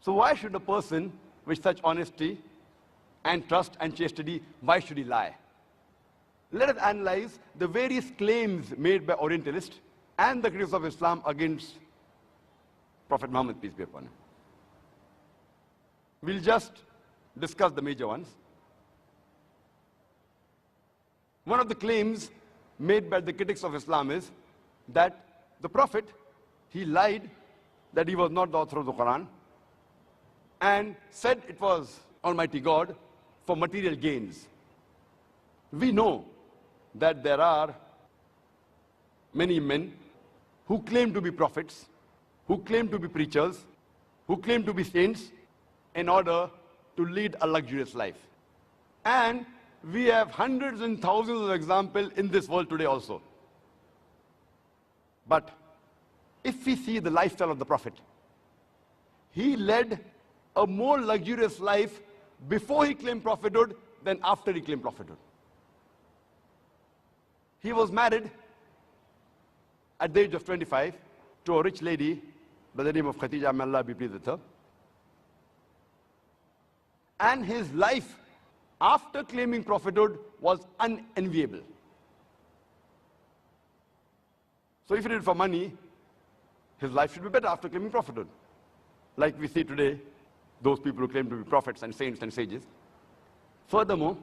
So why should a person with such honesty and trust and chastity, why should he lie? Let us analyze the various claims made by Orientalists and the critics of Islam against Prophet Muhammad, peace be upon him. We'll just discuss the major ones. One of the claims made by the critics of Islam is that the Prophet, he lied that he was not the author of the Qur'an and said it was Almighty God for material gains. We know that there are many men who claim to be prophets, who claim to be preachers, who claim to be saints in order to lead a luxurious life. And we have hundreds and thousands of examples in this world today also. But if we see the lifestyle of the Prophet, he led a more luxurious life before he claimed prophethood than after he claimed prophethood. He was married at the age of 25 to a rich lady by the name of Khadija, may Allah be pleased with her. And his life after claiming prophethood was unenviable. So if he did it for money, his life should be better after claiming prophethood. Like we see today, those people who claim to be prophets and saints and sages. Furthermore,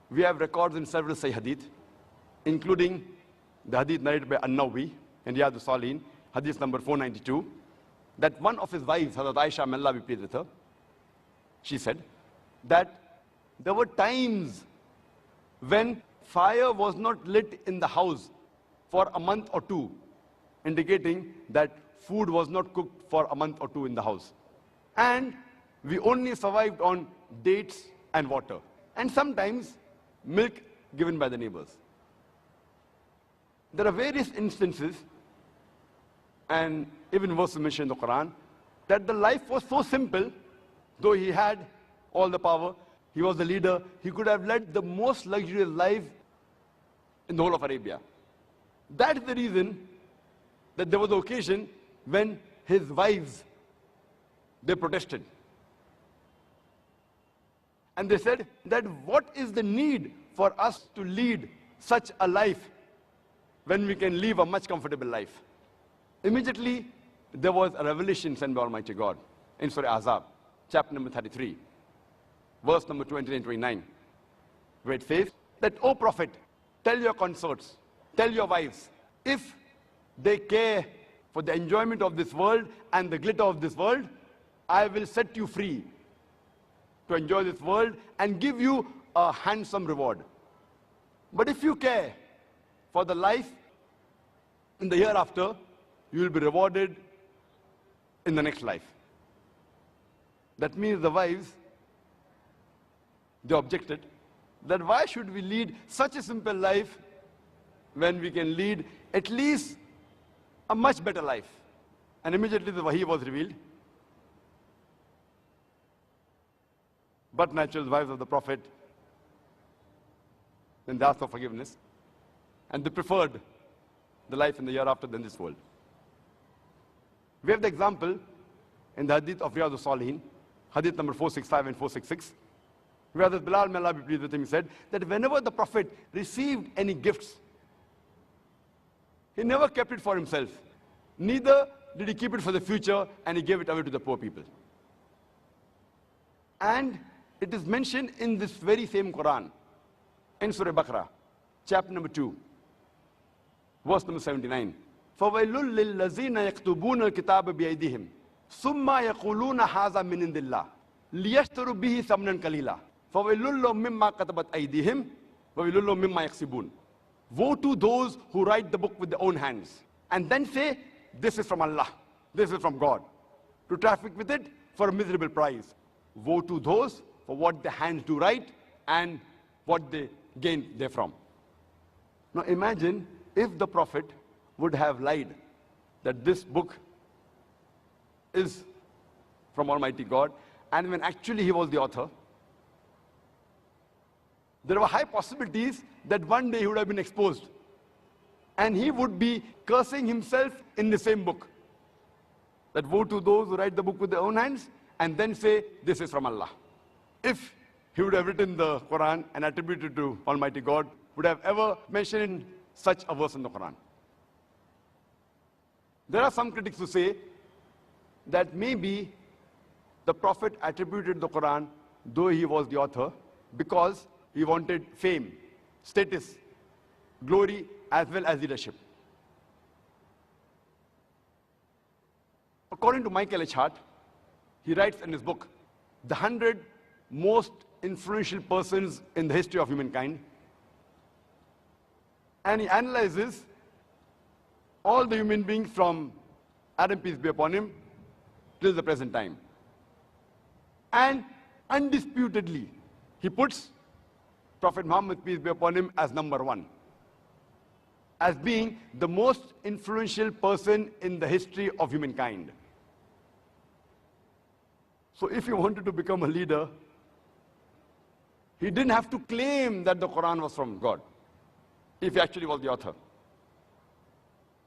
we have records in several Sahih Hadith, including the Hadith narrated by An-Nawawi in Riyadh al-Salihin, Hadith number 492, that one of his wives, Hazrat Aisha, may Allah be pleased with her, she said that there were times when fire was not lit in the house for a month or two, indicating that food was not cooked for a month or two in the house. And we only survived on dates and water, and sometimes milk given by the neighbors. There are various instances, and even verses mentioned in the Quran, that the life was so simple, though he had all the power, he was the leader, he could have led the most luxurious life in the whole of Arabia. That is the reason that there was an occasion when his wives, they protested. And they said that what is the need for us to lead such a life when we can live a much comfortable life? Immediately, there was a revelation sent by Almighty God in Surah Ahzab, chapter number 33, verse number 20 and 29, where it says that, O Prophet, tell your consorts, tell your wives, if they care for the enjoyment of this world and the glitter of this world, I will set you free to enjoy this world and give you a handsome reward. But if you care for the life in the hereafter, you will be rewarded in the next life. That means the wives, they objected that why should we lead such a simple life when we can lead at least a much better life? And immediately the wahi was revealed. But naturally, the wives of the Prophet, then they asked for forgiveness, and they preferred the life in the hereafter than this world. We have the example in the Hadith of Riyadh al-Salihin, Hadith number 465 and 466, where the Bilal, may Allah be pleased with him, said that whenever the Prophet received any gifts, he never kept it for himself. Neither did he keep it for the future, and he gave it away to the poor people. And it is mentioned in this very same Quran, in Surah Baqarah, chapter number 2, verse number 79. فَوَيْلٌ لِلَّذِينَ يَكْتُبُونَ الْكِتَابَ بِأَيْدِيهِمْ ثُمَّ يَقُولُونَ هَذَا مِنْ عِنْدِ اللَّهِ لِيَشْتَرُوا بِهِ ثَمَنًا قَلِيلًا فَوَيْلٌ لَهُم مِّمَّا كَتَبَتْ أَيْدِيهِمْ وَوَيْلٌ لَهُم مِّمَّا يَكْسِبُونَ. Woe to those who write the book with their own hands and then say, this is from Allah, this is from God, to traffic with it for a miserable price. Woe to those for what the hands do write and what they gain therefrom. Now imagine if the Prophet would have lied that this book is from Almighty God, and when actually he was the author, there were high possibilities that one day he would have been exposed, and he would be cursing himself in the same book. That woe to those who write the book with their own hands and then say, this is from Allah. If he would have written the Quran and attributed to Almighty God, would have ever mentioned such a verse in the Quran? There are some critics who say that maybe the Prophet attributed the Quran, though he was the author, because he wanted fame, status, glory, as well as leadership. According to Michael H. Hart, he writes in his book, The 100 Most Influential Persons in the History of Humankind, and he analyzes all the human beings from Adam, peace be upon him, till the present time. And undisputedly, he puts Prophet Muhammad, peace be upon him, as number one, as being the most influential person in the history of humankind. So if he wanted to become a leader, he didn't have to claim that the Quran was from God, if he actually was the author.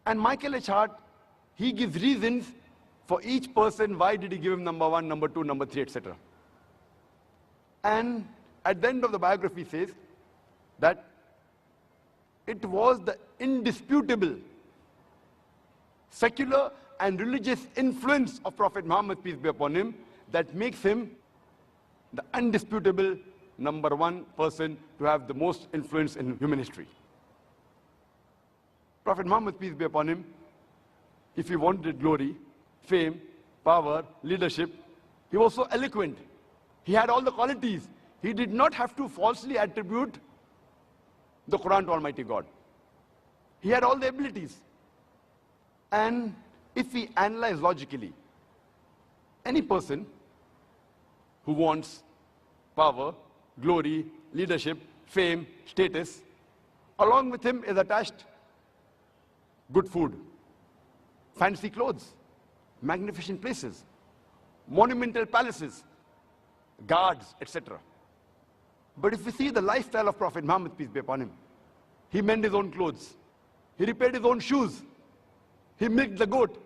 And Michael H. Hart, he gives reasons for each person, why did he give him number one, number two, number three, etc. And at the end of the biography says that it was the indisputable secular and religious influence of Prophet Muhammad, peace be upon him, that makes him the undisputable number one person to have the most influence in human history. Prophet Muhammad, peace be upon him, if he wanted glory, fame, power, leadership, he was so eloquent. He had all the qualities. He did not have to falsely attribute the Quran to Almighty God. He had all the abilities. And if we analyze logically, any person who wants power, glory, leadership, fame, status, along with him is attached good food, fancy clothes, magnificent places, monumental palaces, guards, etc. But if we see the lifestyle of Prophet Muhammad, peace be upon him, he mended his own clothes, he repaired his own shoes, he milked the goat,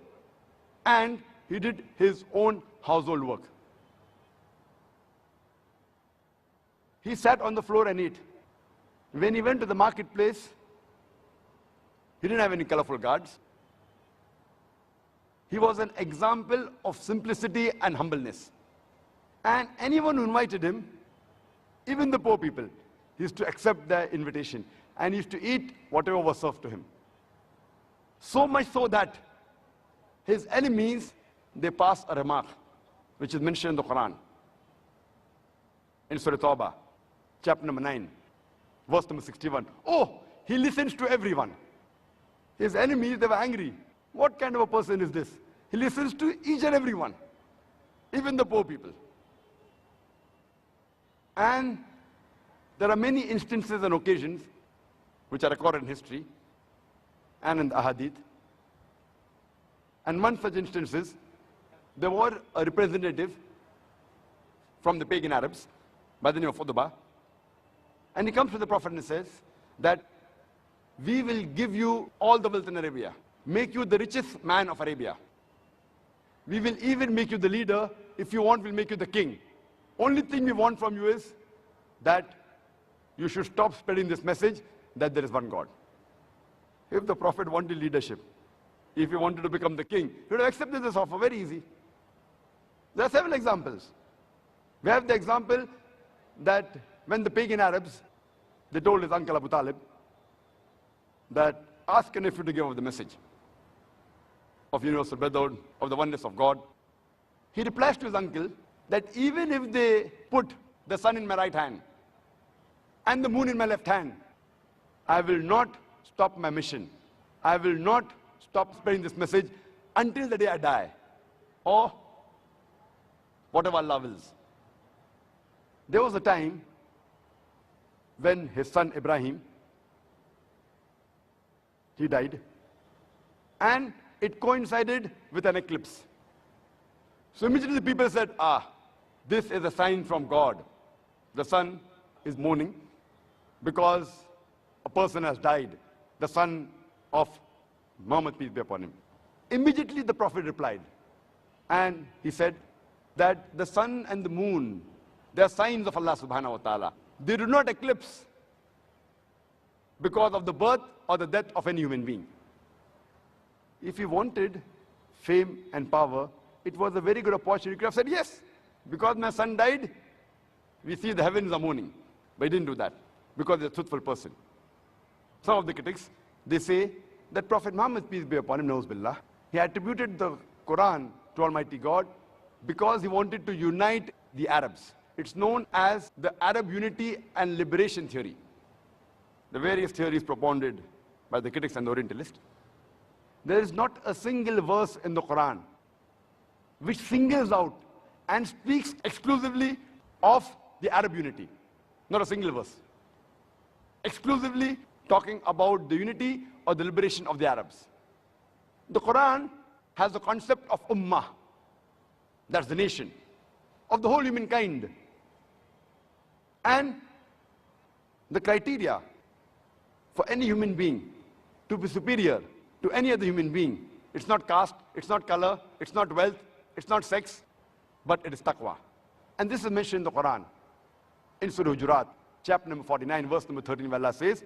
and he did his own household work. He sat on the floor and ate. When he went to the marketplace, he didn't have any colorful guards. He was an example of simplicity and humbleness. And anyone who invited him, even the poor people, he used to accept their invitation and he used to eat whatever was served to him. So much so that his enemies, they passed a remark, which is mentioned in the Quran, in Surah Tawbah, chapter number 9, verse number 61. Oh, he listens to everyone. His enemies, they were angry. What kind of a person is this? He listens to each and everyone, even the poor people. And there are many instances and occasions which are recorded in history and in the Ahadith. And one such instance is, there was a representative from the pagan Arabs by the name of Utbah, and he comes to the Prophet and says that we will give you all the wealth in Arabia, make you the richest man of Arabia. We will even make you the leader. If you want, we'll make you the king. Only thing we want from you is that you should stop spreading this message that there is one God. If the Prophet wanted leadership, if he wanted to become the king, he would have accepted this offer, very easy. There are several examples. We have the example that when the pagan Arabs, they told his uncle Abu Talib that ask a nephew to give up the message of universal brotherhood, of the oneness of God. He replies to his uncle that even if they put the sun in my right hand and the moon in my left hand, I will not stop my mission. I will not stop spreading this message until the day I die, or whatever Allah wills. There was a time when his son Ibrahim, he died, and it coincided with an eclipse. So immediately people said, this is a sign from God. The sun is mourning because a person has died, the son of Muhammad, peace be upon him. Immediately the Prophet replied, and he said that the sun and the moon, they are signs of Allah subhanahu wa ta'ala. They do not eclipse because of the birth or the death of any human being. If he wanted fame and power, it was a very good opportunity. He could have said, yes, because my son died, we see the heavens are mourning. But he didn't do that, because he's a truthful person. Some of the critics, they say that Prophet Muhammad, peace be upon him, Nauz Billah, he attributed the Quran to Almighty God because he wanted to unite the Arabs. It's known as the Arab unity and liberation theory. The various theories propounded by the critics and the Orientalists. There is not a single verse in the Quran which singles out and speaks exclusively of the Arab unity. Not a single verse. Exclusively talking about the unity or the liberation of the Arabs. The Quran has the concept of ummah. That's the nation of the whole humankind. And the criteria for any human being to be superior to any other human being, it's not caste, it's not color, it's not wealth, it's not sex, but it is taqwa. And this is mentioned in the Quran. In Surah Hujurat, chapter number 49, verse number 13, where Allah says,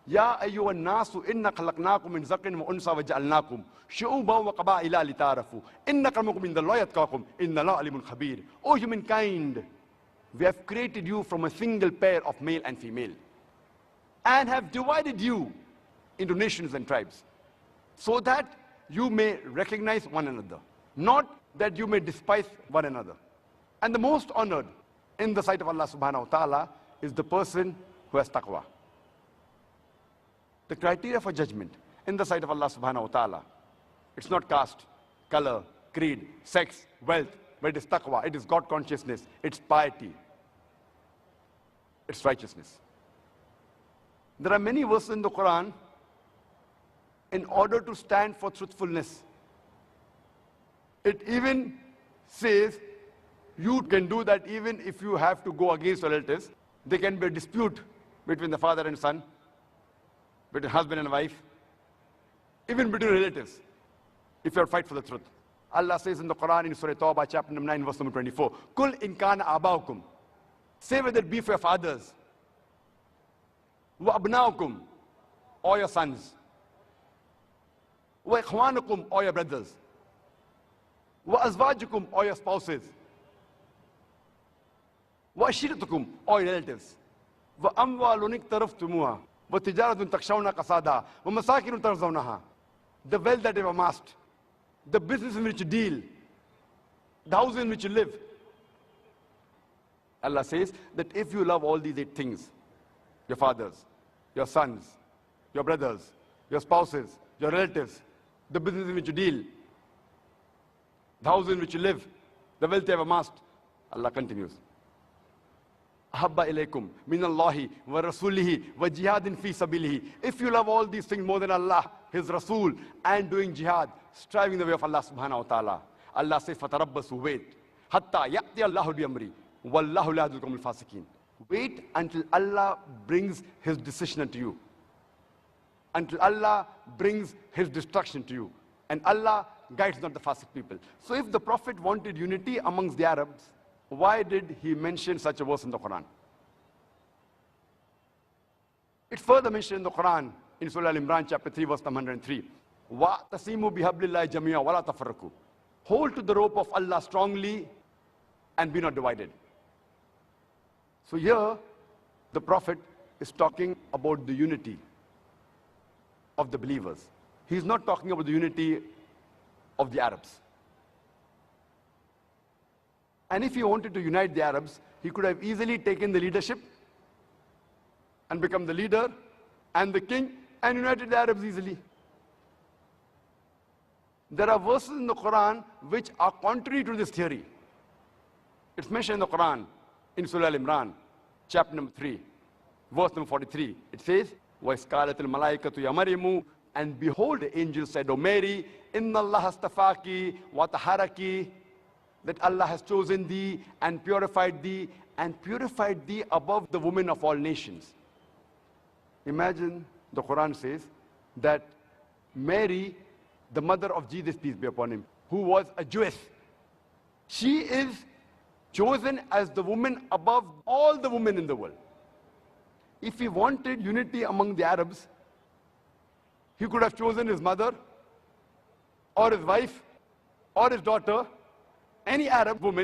Ya ayyuhan nasu inna khalaqnakum min zakarin wa unsa wa ja'alnakum shu'uban wa qaba'ila lita'arafu inna akramakum indallahi atqakum inna Allaha alimun khabir. O humankind, we have created you from a single pair of male and female and have divided you into nations and tribes so that you may recognize one another, not that you may despise one another. And the most honored in the sight of Allah subhanahu wa ta'ala is the person who has taqwa. The criteria for judgment in the sight of Allah subhanahu wa ta'ala, it's not caste, color, creed, sex, wealth, but it is taqwa, it is God consciousness, it's piety, it's righteousness. There are many verses in the Quran in order to stand for truthfulness. It even says you can do that even if you have to go against relatives. There can be a dispute between the father and son, between husband and wife, even between relatives, if you are fight for the truth. Allah says in the Quran in Surah Tawbah, chapter number 9, verse number 24, Kul in kana abaukum. Say whether it be for your fathers, wa abnaukum, or your sons, wa ikhwanukum, or your brothers, wa azwajukum, or your spouses, wa ashiratukum, or your relatives, wa amwalun iktaraftumuha, wa tijaratun takshawna qasada, wa masakinun tarzawnaha. The wealth that you have amassed, the business in which you deal, the house in which you live. Allah says that if you love all these 8 things, your fathers, your sons, your brothers, your spouses, your relatives, the business in which you deal, the house in which you live, the wealth you have amassed, Allah continues. Ahabba ilaykum minallahi wa rasulihi wa jihadin fi sabilihi. If you love all these things more than Allah, His Rasul, and doing jihad, striving the way of Allah subhanahu wa ta'ala, Allah says, fatarabbasu, wait, hatta ya'ti Allahu bi-amri, wallahu la yahdil qawmal fasiqin. Wait until Allah brings His decision unto you, until Allah brings His destruction to you, and Allah guides not the fasiq people. So if the Prophet wanted unity amongst the Arabs, why did he mention such a verse in the Quran? It's further mentioned in the Quran in Surah Al-Imran, chapter 3, verse 103. وَاعْتَصِمُوا بِحَبْلِ اللَّهِ جَمِيعًا وَلَا تَفَرَّقُوا. Hold to the rope of Allah strongly and be not divided. So here, the Prophet is talking about the unity of the believers. He's not talking about the unity of the Arabs. And if he wanted to unite the Arabs, he could have easily taken the leadership and become the leader and the king and united the Arabs easily. There are verses in the Quran which are contrary to this theory. It's mentioned in the Quran in Surah Al-Imran, chapter number 3, verse number 43. It says, وَإِسْقَالَتِ الْمَلَائِكَةُ يَا مَرْيَمُ. And behold, the angel said, O Mary, إِنَّ اللَّهَ اسْتَفَاكِ وَطَهَّرَكِ. That Allah has chosen thee and purified thee above the women of all nations. Imagine the Quran says that Mary, the mother of Jesus, peace be upon him, who was a Jewess, She is chosen as the woman above all the women in the world. If he wanted unity among the Arabs, he could have chosen his mother, or his wife, or his daughter, any Arab woman.